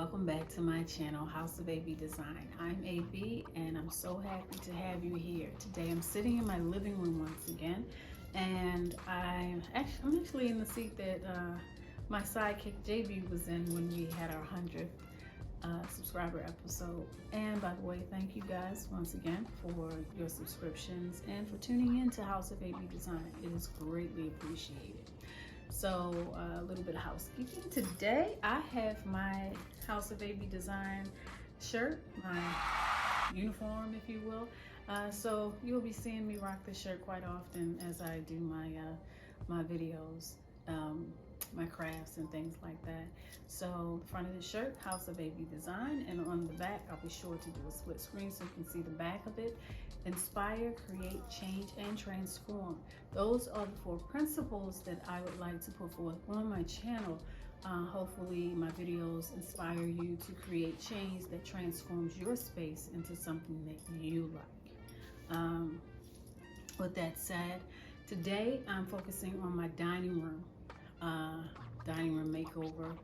welcome back to my channel, House of AB Design. I'm AB and I'm so happy to have you here. Today I'm sitting in my living room once again, and I'm actually in the seat that my sidekick JB was in when we had our 100th subscriber episode. And by the way, thank you guys once again for your subscriptions and for tuning in to House of AB Design. It is greatly appreciated. So a little bit of housekeeping. Today I have my House of AB Design shirt, my uniform if you will. So you'll be seeing me rock this shirt quite often as I do my videos, my crafts and things like that. So the front of the shirt, House of AB Design, and on the back I'll be sure to do a split screen so you can see the back of it. Inspire, create, change, and transform. Those are the 4 principles that I would like to put forth on my channel. Hopefully my videos inspire you to create change that transforms your space into something that you like. With that said, today I'm focusing on my dining room makeover.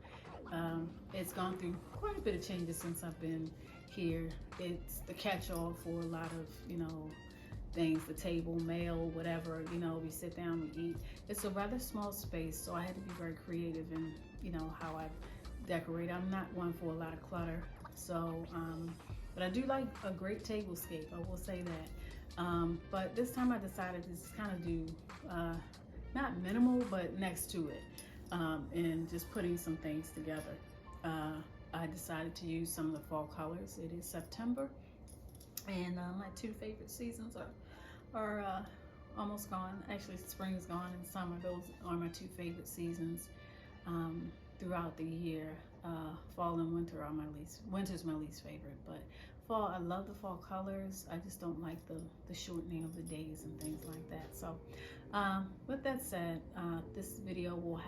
It's gone through quite a bit of changes since I've been here. It's the catch-all for a lot of, things, the table, mail, whatever, we sit down, we eat. It's a rather small space, so I had to be very creative in, how I decorate. I'm not one for a lot of clutter, so, but I do like a great tablescape, I will say that. But this time I decided to just kind of do, not minimal, but next to it, and just putting some things together. I decided to use some of the fall colors. It is September, and my 2 favorite seasons are almost gone. Actually, spring is gone and summer. Those are my 2 favorite seasons throughout the year. Fall and winter are winter's my least favorite, but fall, I love the fall colors. I just don't like the shortening of the days and things like that. So with that said, this video will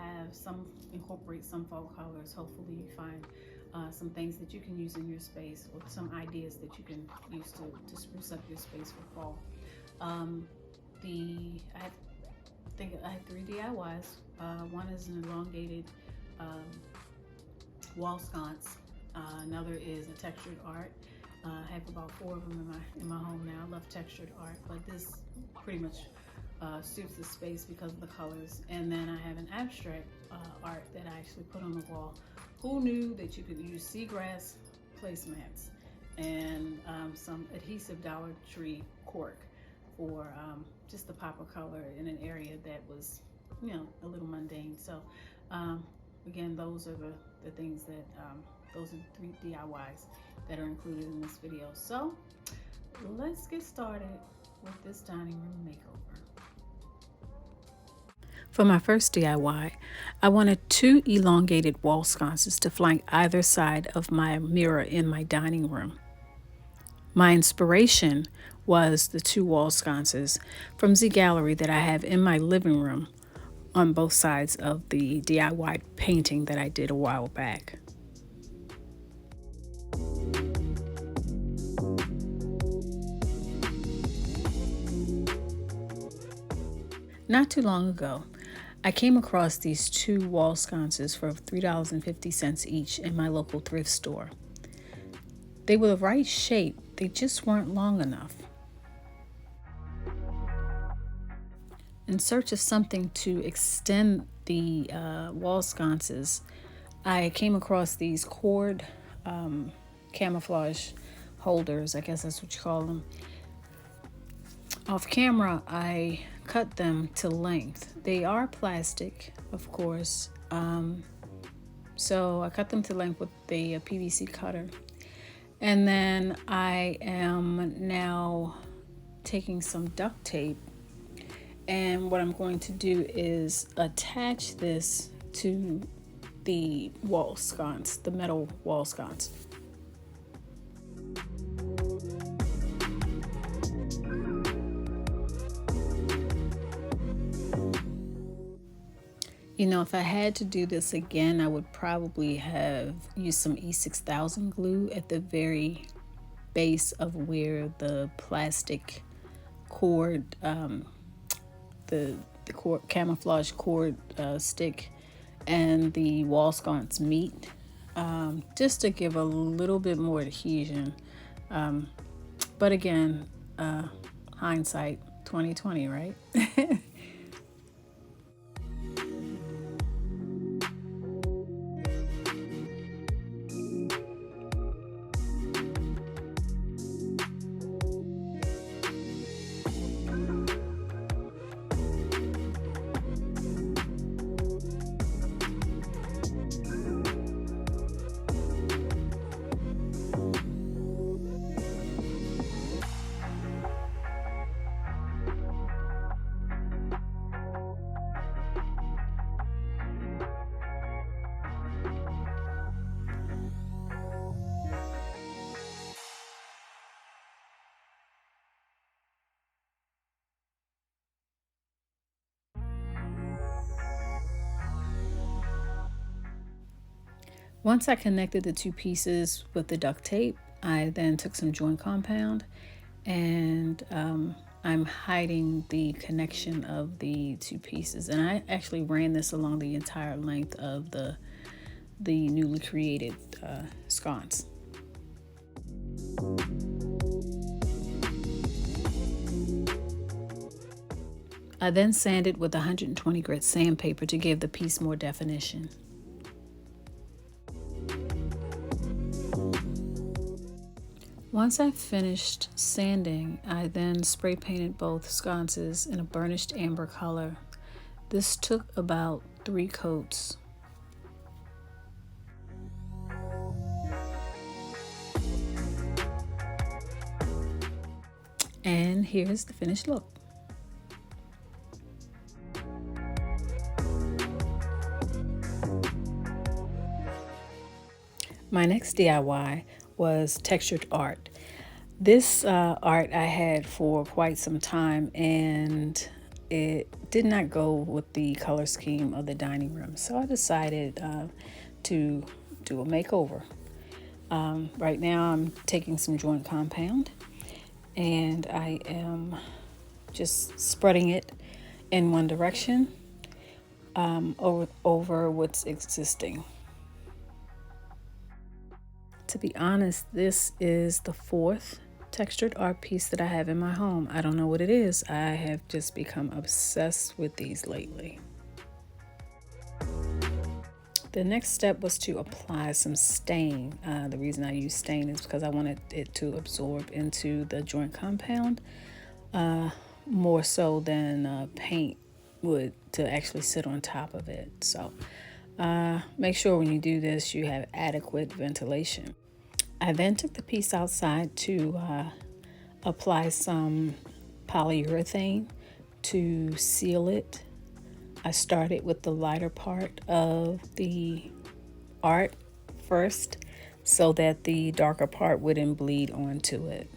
incorporate some fall colors. Hopefully you find some things that you can use in your space, or some ideas that you can use to spruce up your space for fall. I think I have 3 DIYs. One is an elongated wall sconce. Another is a textured art. I have about 4 of them in my home now. I love textured art, but this pretty much suits the space because of the colors. And then I have an abstract art that I actually put on the wall. Who knew that you could use seagrass placemats and some adhesive Dollar Tree cork for just the pop of color in an area that was, a little mundane. So again, those are the things that, those are the 3 DIYs that are included in this video. So let's get started with this dining room makeover. For my first DIY, I wanted 2 elongated wall sconces to flank either side of my mirror in my dining room. My inspiration was the 2 wall sconces from Z Gallery that I have in my living room on both sides of the DIY painting that I did a while back. Not too long ago, I came across these 2 wall sconces for $3.50 each in my local thrift store. They were the right shape, they just weren't long enough. In search of something to extend the wall sconces, I came across these cord camouflage holders, I guess that's what you call them. Off camera, I cut them to length. They are plastic, of course. So I cut them to length with the PVC cutter. And then I am now taking some duct tape. And what I'm going to do is attach this to the wall sconce, the metal wall sconce. If I had to do this again, I would probably have used some E6000 glue at the very base of where the plastic cord, the cord, camouflage cord stick and the wall sconce meet. just to give a little bit more adhesion. But again, hindsight 2020, right? Once I connected the two pieces with the duct tape, I then took some joint compound and I'm hiding the connection of the two pieces. And I actually ran this along the entire length of the newly created sconce. I then sanded with 120 grit sandpaper to give the piece more definition. Once I finished sanding, I then spray painted both sconces in a burnished amber color. This took about 3 coats. And here's the finished look. My next DIY was textured art. This art I had for quite some time, and it did not go with the color scheme of the dining room. So I decided to do a makeover. Right now I'm taking some joint compound and I am just spreading it in one direction over what's existing. To be honest, this is the 4th textured art piece that I have in my home. I don't know what it is. I have just become obsessed with these lately. The next step was to apply some stain. The reason I use stain is because I wanted it to absorb into the joint compound more so than paint would to actually sit on top of it. So make sure when you do this you have adequate ventilation. I then took the piece outside to apply some polyurethane to seal it. I started with the lighter part of the art first so that the darker part wouldn't bleed onto it.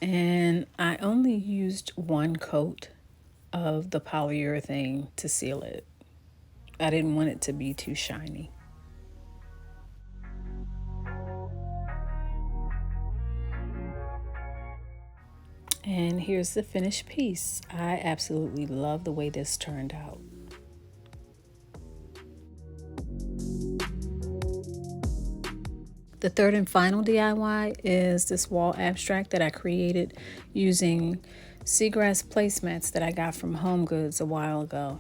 And I only used 1 coat of the polyurethane to seal it. I didn't want it to be too shiny. And here's the finished piece. I absolutely love the way this turned out. The third and final DIY is this wall abstract that I created using seagrass placemats that I got from Home Goods a while ago.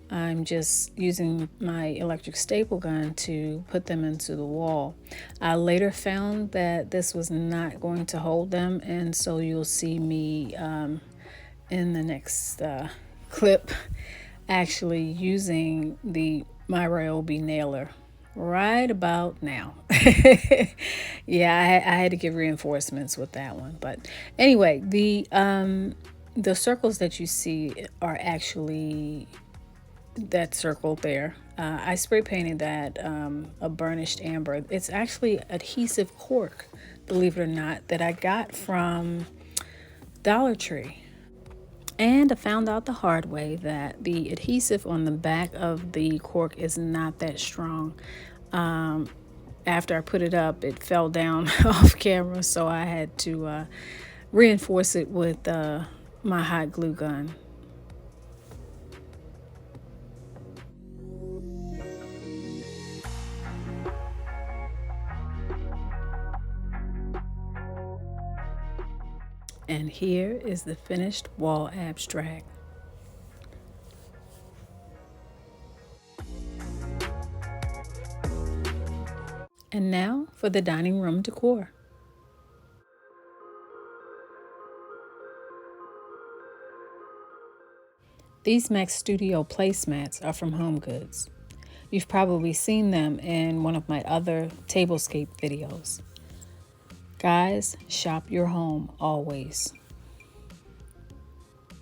I'm just using my electric staple gun to put them into the wall. I later found that this was not going to hold them, and so you'll see me in the next clip actually using my Ryobi nailer right about now. Yeah, I had to give reinforcements with that one. But anyway, the circles that you see are actually that circle there. I spray painted that a burnished amber. It's actually adhesive cork, believe it or not, that I got from Dollar Tree. And I found out the hard way that the adhesive on the back of the cork is not that strong. after I put it up, it fell down off camera, so I had to reinforce it with my hot glue gun. And here is the finished wall abstract. And now for the dining room decor. These Mac Studio placemats are from HomeGoods. You've probably seen them in one of my other tablescape videos. Guys, shop your home always.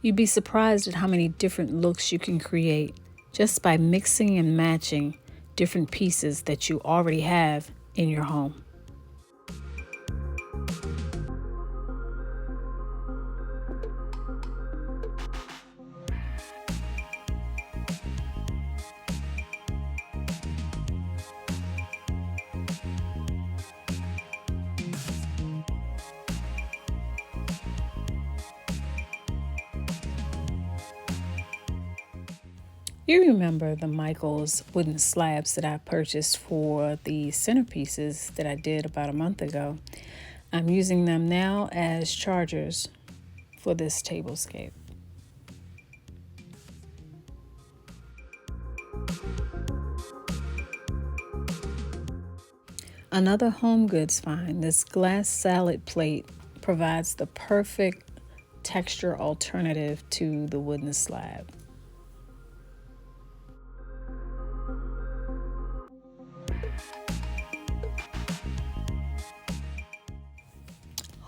You'd be surprised at how many different looks you can create just by mixing and matching different pieces that you already have in your home. You remember the Michaels wooden slabs that I purchased for the centerpieces that I did about a month ago. I'm using them now as chargers for this tablescape. Another HomeGoods find, this glass salad plate provides the perfect texture alternative to the wooden slab.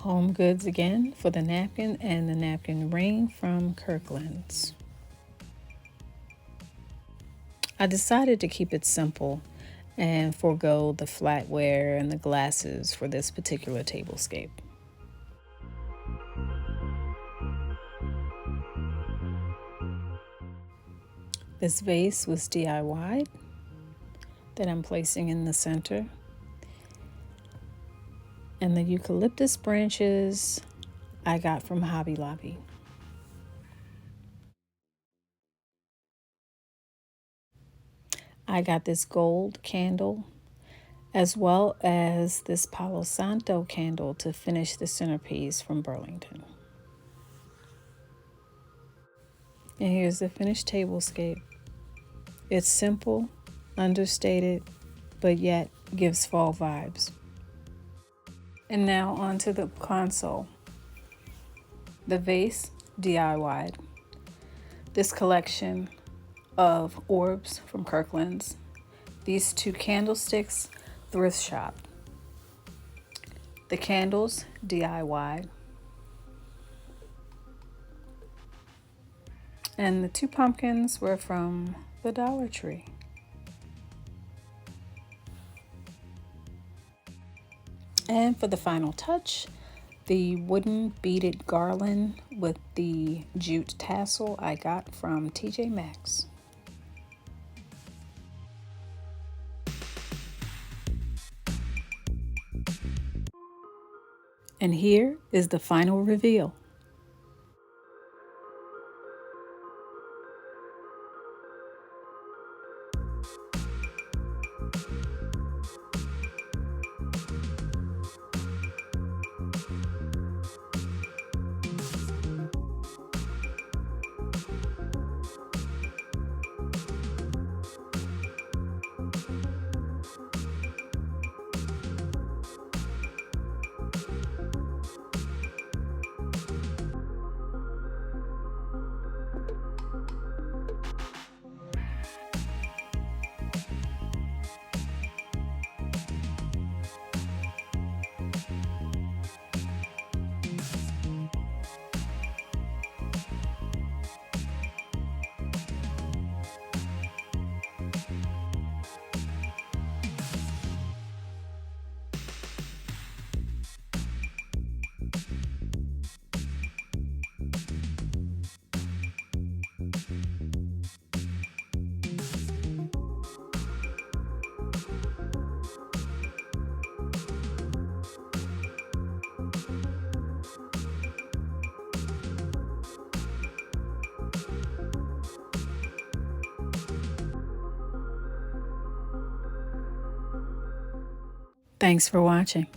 HomeGoods again for the napkin and the napkin ring from Kirkland's. I decided to keep it simple and forego the flatware and the glasses for this particular tablescape. This vase was DIY'd that I'm placing in the center. And the eucalyptus branches I got from Hobby Lobby. I got this gold candle as well as this Palo Santo candle to finish the centerpiece from Burlington. And here's the finished tablescape. It's simple, understated, but yet gives fall vibes. And now onto the console. The vase, DIY'd. This collection of orbs from Kirkland's. These two candlesticks, thrift shop. The candles, DIY'd. And the two pumpkins were from the Dollar Tree. And for the final touch, the wooden beaded garland with the jute tassel I got from TJ Maxx. And here is the final reveal. Thanks for watching.